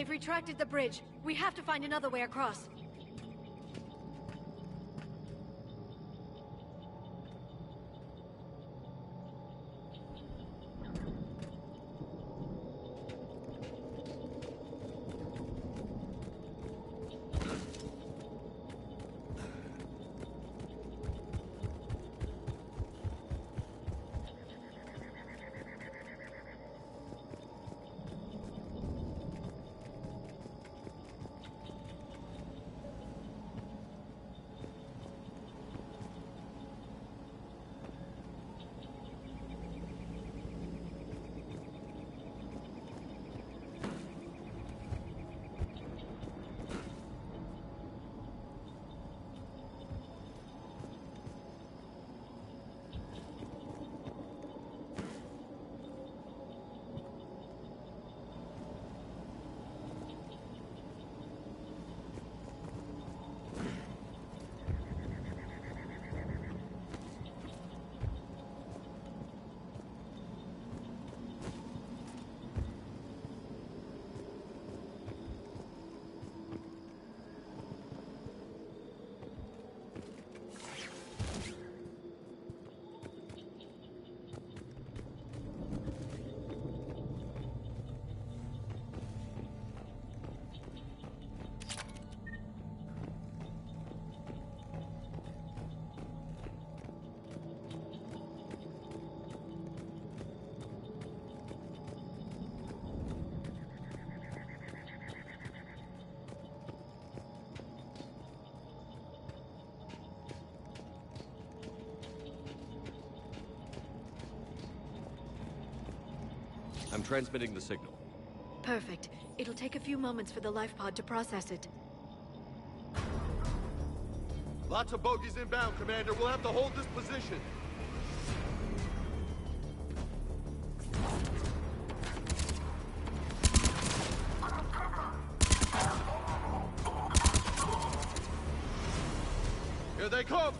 They've retracted the bridge. We have to find another way across. I'm transmitting the signal. Perfect. It'll take a few moments for the life pod to process it. Lots of bogies inbound, Commander. We'll have to hold this position. Here they come!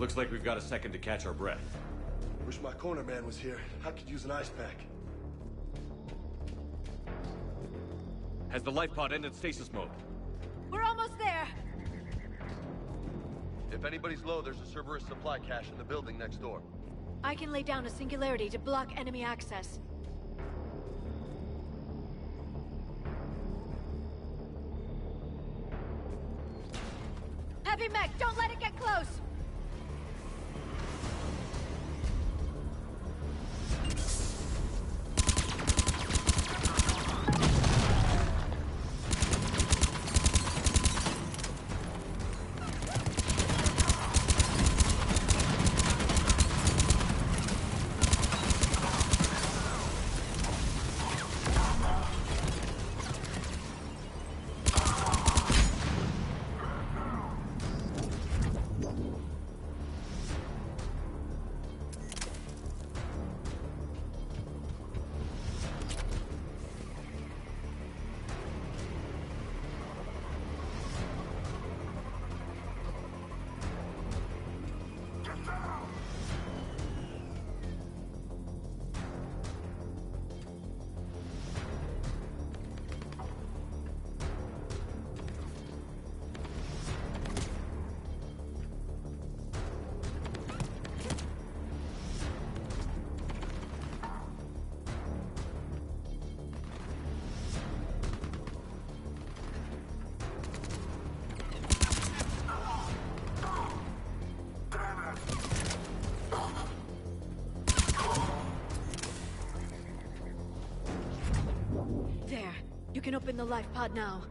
Looks like we've got a second to catch our breath. Wish my corner man was here. I could use an ice pack. Has the life pod ended stasis mode? We're almost there! If anybody's low, there's a Cerberus supply cache in the building next door. I can lay down a singularity to block enemy access. Heavy mech, don't let it get close! can open the life pod now.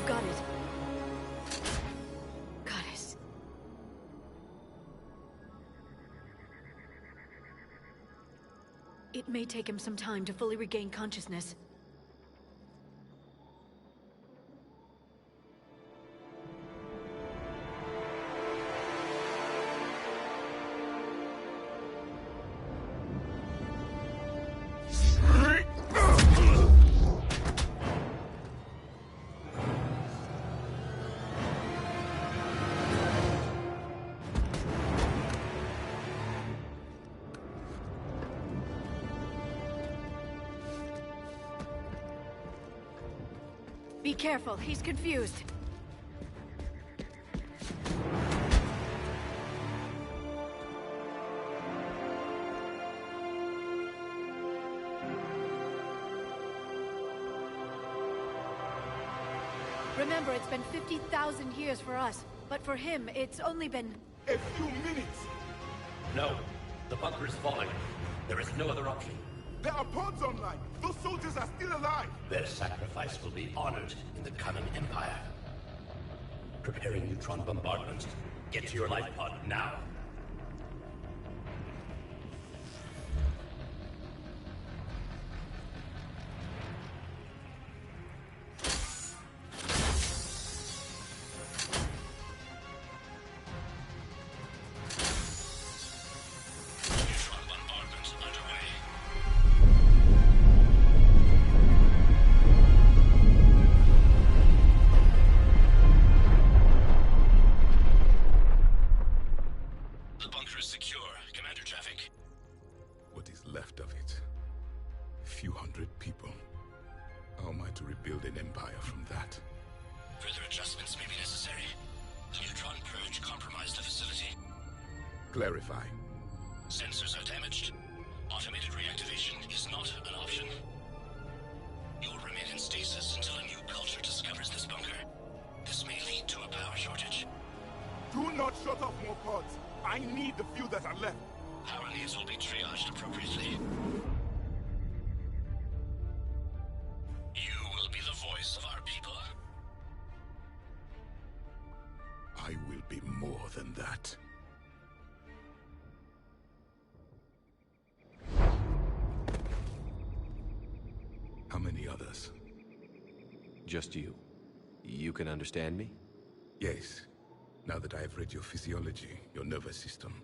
Got it. Goddess. It may take him some time to fully regain consciousness. Be careful, he's confused. Remember, it's been 50,000 years for us, but for him, it's only been... A few minutes! No. The bunker is falling. There is no other option. There are pods online! Those soldiers are still alive! Their sacrifice will be honored in the coming Empire. Preparing neutron bombardment. Get to your life pod now. Left of it. A few hundred people. How am I to rebuild an empire from that? Further adjustments may be necessary. The neutron purge compromised the facility. Clarify. Sensors are damaged. Automated reactivation is not an option. You'll remain in stasis until a new culture discovers this bunker. This may lead to a power shortage. Do not shut off more pods. I need the few that are left. Power needs will be triaged appropriately. You will be the voice of our people. I will be more than that. How many others? Just you. You can understand me? Yes. Now that I have read your physiology, your nervous system,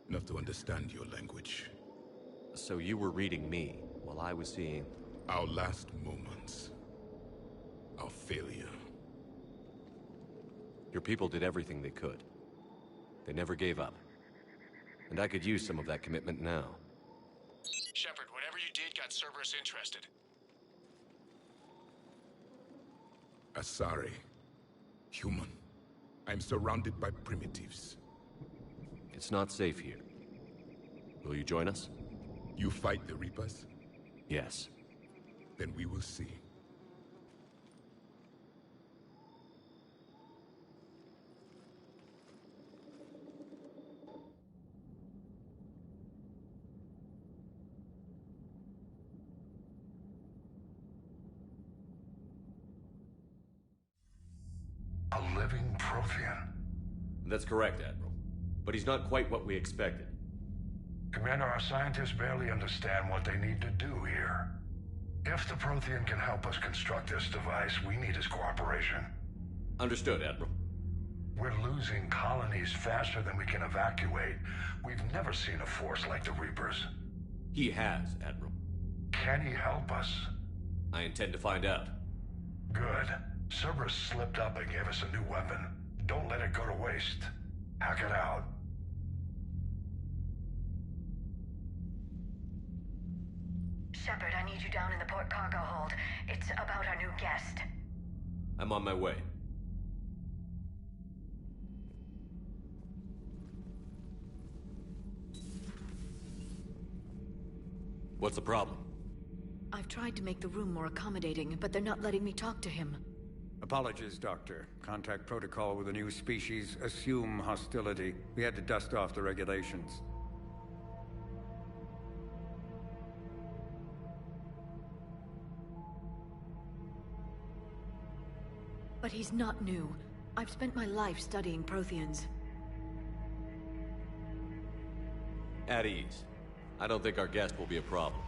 enough to understand your language. So you were reading me, while I was seeing... Our last moments. Our failure. Your people did everything they could. They never gave up. And I could use some of that commitment now. Shepard, whatever you did got Cerberus interested. Asari. Human. I'm surrounded by primitives. It's not safe here. Will you join us? You fight the Reapers? Yes. Then we will see. A living Prothean. That's correct, Admiral. But he's not quite what we expected. Commander, our scientists barely understand what they need to do here. If the Prothean can help us construct this device, we need his cooperation. Understood, Admiral. We're losing colonies faster than we can evacuate. We've never seen a force like the Reapers. He has, Admiral. Can he help us? I intend to find out. Good. Cerberus slipped up and gave us a new weapon. Don't let it go to waste. Hack it out. Shepard, I need you down in the port cargo hold. It's about our new guest. I'm on my way. What's the problem? I've tried to make the room more accommodating, but they're not letting me talk to him. Apologies, Doctor. Contact protocol with a new species. Assume hostility. We had to dust off the regulations. But he's not new. I've spent my life studying Protheans. At ease. I don't think our guest will be a problem.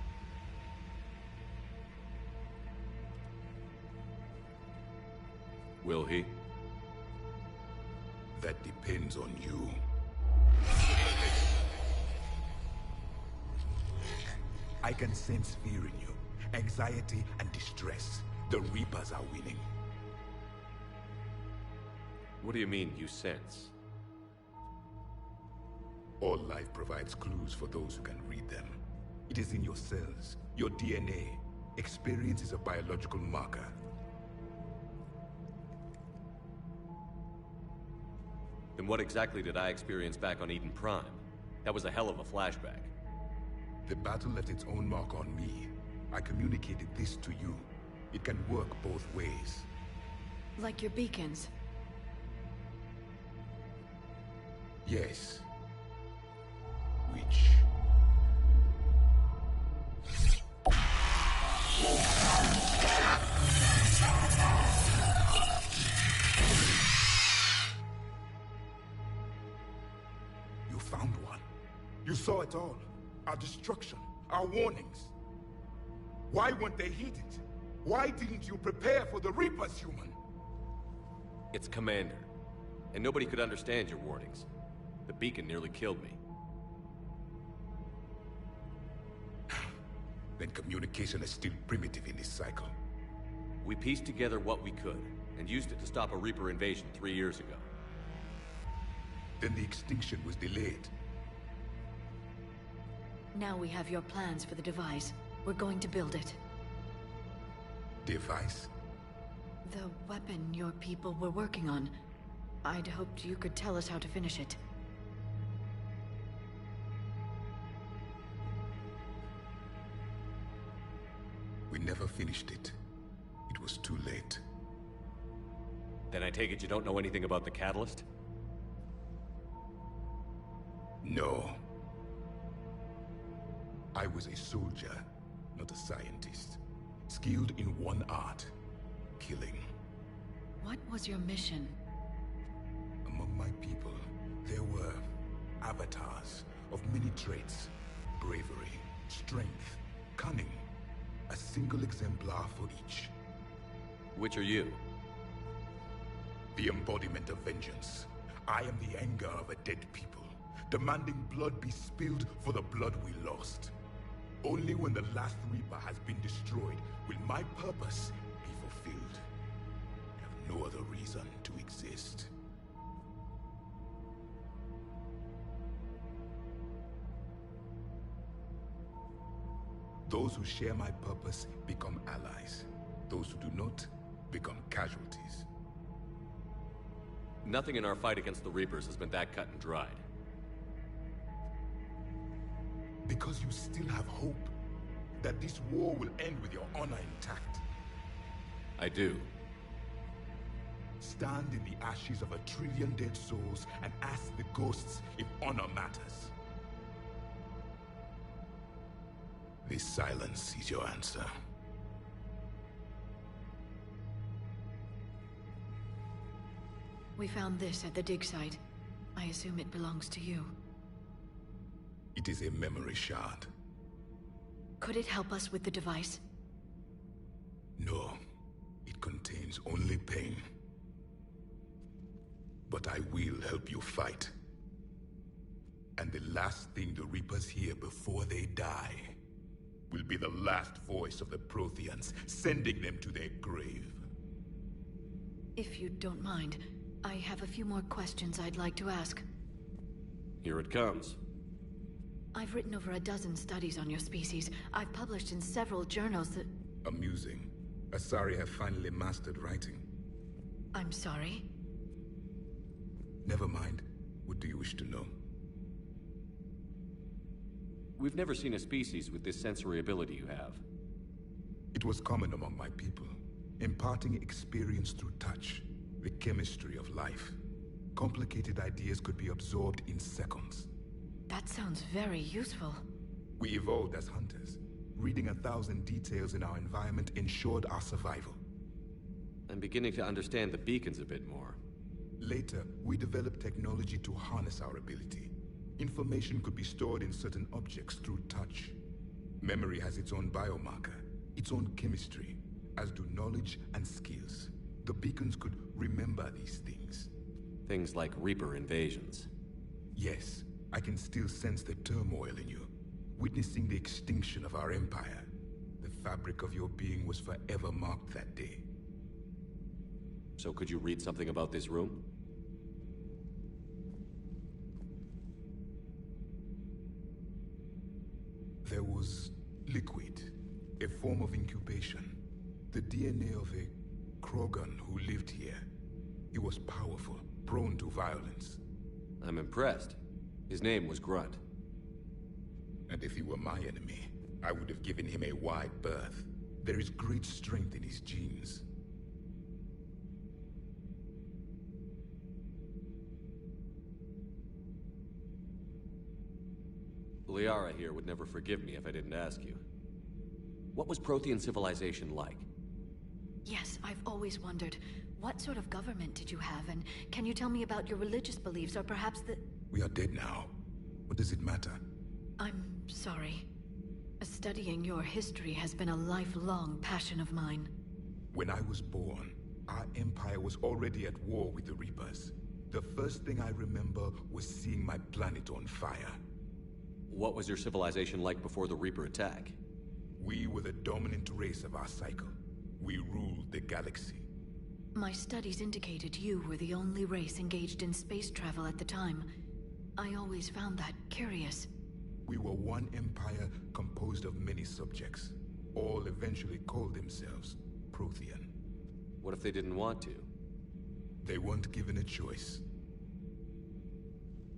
Will he? That depends on you. I can sense fear in you, anxiety and distress. The Reapers are winning. What do you mean, you sense? All life provides clues for those who can read them. It is in your cells, your DNA. Experience is a biological marker. Then what exactly did I experience back on Eden Prime? That was a hell of a flashback. The battle left its own mark on me. I communicated this to you. It can work both ways. Like your beacons. Yes. Which? You found one. You saw it all. Our destruction, our warnings. Why weren't they heeded? Why didn't you prepare for the Reapers, human? It's Commander. And nobody could understand your warnings. The beacon nearly killed me. Then communication is still primitive in this cycle. We pieced together what we could, and used it to stop a Reaper invasion 3 years ago. Then the extinction was delayed. Now we have your plans for the device. We're going to build it. Device? The weapon your people were working on. I'd hoped you could tell us how to finish it. We never finished it. It was too late. Then I take it you don't know anything about the catalyst? No. I was a soldier, not a scientist. Skilled in one art: killing. What was your mission? Among my people, there were avatars of many traits. Bravery, strength, cunning. A single exemplar for each. Which are you? The embodiment of vengeance. I am the anger of a dead people, demanding blood be spilled for the blood we lost. Only when the last Reaper has been destroyed will my purpose be fulfilled. I have no other reason to exist. Those who share my purpose become allies. Those who do not become casualties. Nothing in our fight against the Reapers has been that cut and dried. Because you still have hope that this war will end with your honor intact. I do. Stand in the ashes of 1 trillion dead souls and ask the ghosts if honor matters. This silence is your answer. We found this at the dig site. I assume it belongs to you. It is a memory shard. Could it help us with the device? No, it contains only pain. But I will help you fight. And the last thing the Reapers hear before they die will be the last voice of the Protheans, sending them to their grave. If you don't mind, I have a few more questions I'd like to ask. Here it comes. I've written over a dozen studies on your species. I've published in several journals that... Amusing. Asari have finally mastered writing. I'm sorry. Never mind. What do you wish to know? We've never seen a species with this sensory ability you have. It was common among my people, imparting experience through touch, the chemistry of life. Complicated ideas could be absorbed in seconds. That sounds very useful. We evolved as hunters. Reading 1,000 details in our environment ensured our survival. I'm beginning to understand the beacons a bit more. Later, we developed technology to harness our ability. Information could be stored in certain objects through touch. Memory has its own biomarker, its own chemistry, as do knowledge and skills. The beacons could remember these things. Things like Reaper invasions. Yes, I can still sense the turmoil in you. Witnessing the extinction of our empire. The fabric of your being was forever marked that day. So could you read something about this room? There was liquid, a form of incubation. The DNA of a Krogan who lived here. He was powerful, prone to violence. I'm impressed. His name was Grunt. And if he were my enemy, I would have given him a wide berth. There is great strength in his genes. Liara here would never forgive me if I didn't ask you. What was Prothean civilization like? Yes, I've always wondered, what sort of government did you have, and can you tell me about your religious beliefs, or perhaps the... We are dead now. What does it matter? I'm sorry. Studying your history has been a lifelong passion of mine. When I was born, our empire was already at war with the Reapers. The first thing I remember was seeing my planet on fire. What was your civilization like before the Reaper attack? We were the dominant race of our cycle. We ruled the galaxy. My studies indicated you were the only race engaged in space travel at the time. I always found that curious. We were one empire composed of many subjects. All eventually called themselves Prothean. What if they didn't want to? They weren't given a choice.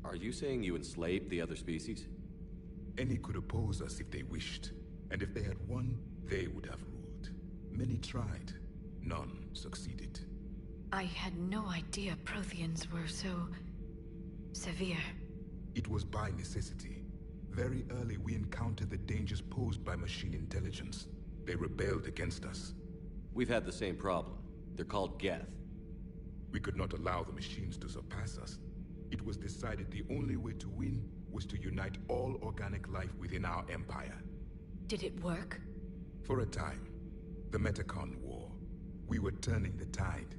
Are you saying you enslaved the other species? Any could oppose us if they wished. And if they had won, they would have ruled. Many tried. None succeeded. I had no idea Protheans were so... severe. It was by necessity. Very early we encountered the dangers posed by machine intelligence. They rebelled against us. We've had the same problem. They're called Geth. We could not allow the machines to surpass us. It was decided the only way to win was to unite all organic life within our empire. Did it work? For a time. The Metacon War. We were turning the tide.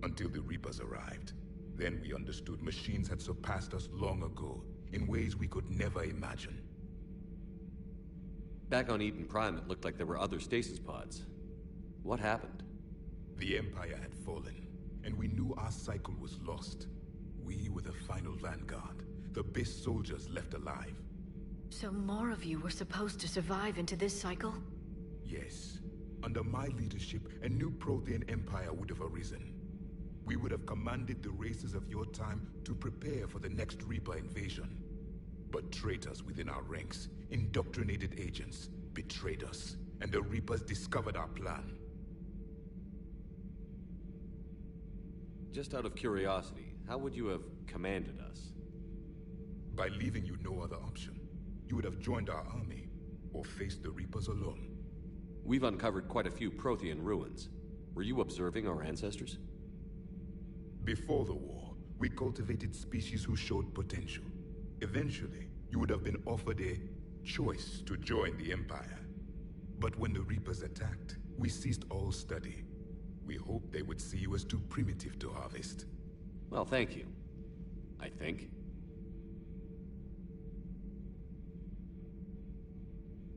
Until the Reapers arrived. Then we understood machines had surpassed us long ago, in ways we could never imagine. Back on Eden Prime, it looked like there were other stasis pods. What happened? The Empire had fallen, and we knew our cycle was lost. We were the final vanguard, the best soldiers left alive. So more of you were supposed to survive into this cycle? Yes. Under my leadership, a new Prothean empire would have arisen. We would have commanded the races of your time to prepare for the next Reaper invasion. But traitors within our ranks, indoctrinated agents, betrayed us, and the Reapers discovered our plan. Just out of curiosity, how would you have commanded us? By leaving you no other option. You would have joined our army, or faced the Reapers alone. We've uncovered quite a few Prothean ruins. Were you observing our ancestors? Before the war, we cultivated species who showed potential. Eventually, you would have been offered a choice to join the Empire. But when the Reapers attacked, we ceased all study. We hoped they would see you as too primitive to harvest. Well, thank you. I think.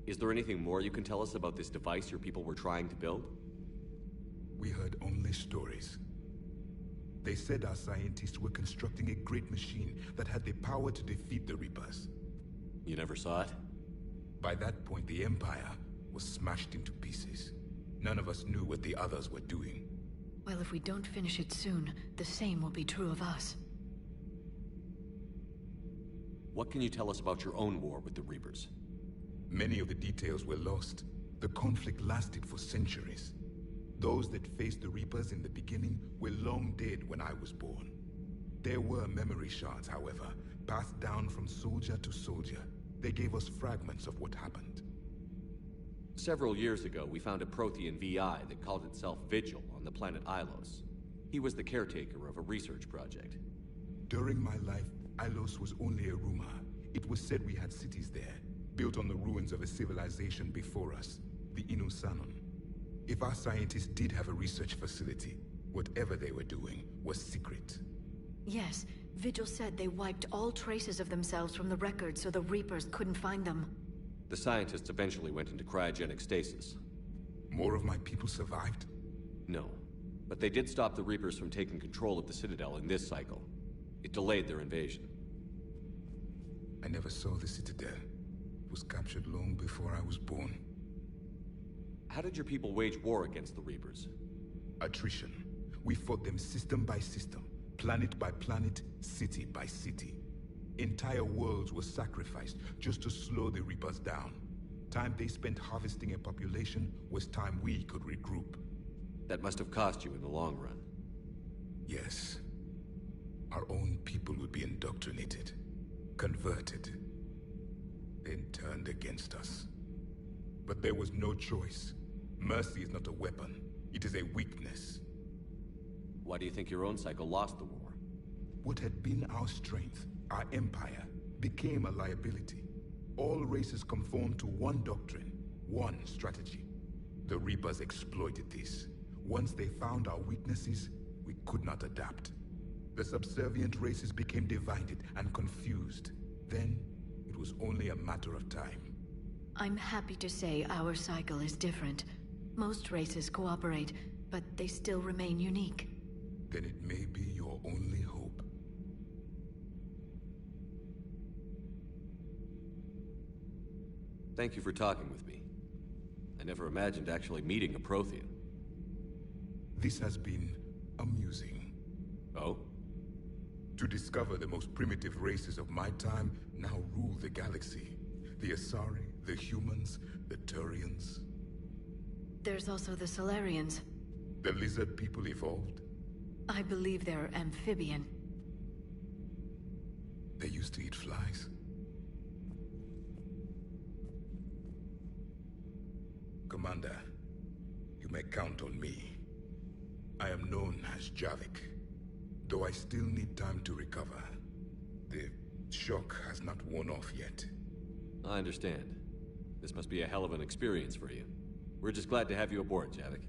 Is there anything more you can tell us about this device your people were trying to build? We heard only stories. They said our scientists were constructing a great machine that had the power to defeat the Reapers. You never saw it? By that point, the Empire was smashed into pieces. None of us knew what the others were doing. Well, if we don't finish it soon, the same will be true of us. What can you tell us about your own war with the Reapers? Many of the details were lost. The conflict lasted for centuries. Those that faced the Reapers in the beginning were long dead when I was born. There were memory shards, however, passed down from soldier to soldier. They gave us fragments of what happened. Several years ago, we found a Prothean VI that called itself Vigil on the planet Ilos. He was the caretaker of a research project. During my life, Ilos was only a rumor. It was said we had cities there, built on the ruins of a civilization before us, the Inusanon. If our scientists did have a research facility, whatever they were doing was secret. Yes, Vigil said they wiped all traces of themselves from the records so the Reapers couldn't find them. The scientists eventually went into cryogenic stasis. More of my people survived? No, but they did stop the Reapers from taking control of the Citadel in this cycle. It delayed their invasion. I never saw the Citadel. It was captured long before I was born. How did your people wage war against the Reapers? Attrition. We fought them system by system, planet by planet, city by city. Entire worlds were sacrificed just to slow the Reapers down. Time they spent harvesting a population was time we could regroup. That must have cost you in the long run. Yes. Our own people would be indoctrinated, converted, then turned against us. But there was no choice. Mercy is not a weapon. It is a weakness. Why do you think your own cycle lost the war? What had been our strength, our empire, became a liability. All races conformed to one doctrine, one strategy. The Reapers exploited this. Once they found our weaknesses, we could not adapt. The subservient races became divided and confused. Then, it was only a matter of time. I'm happy to say our cycle is different. Most races cooperate, but they still remain unique. Then it may be your only hope. Thank you for talking with me. I never imagined actually meeting a Prothean. This has been amusing. Oh? To discover the most primitive races of my time now rule the galaxy. The Asari, the humans, the Turians. There's also the Solarians. The lizard people evolved. I believe they're amphibian. They used to eat flies. Commander, you may count on me. I am known as Javik, though I still need time to recover. The shock has not worn off yet. I understand. This must be a hell of an experience for you. We're just glad to have you aboard, Javik.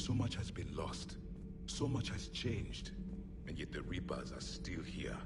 So much has been lost. So much has changed. And yet the Reapers are still here.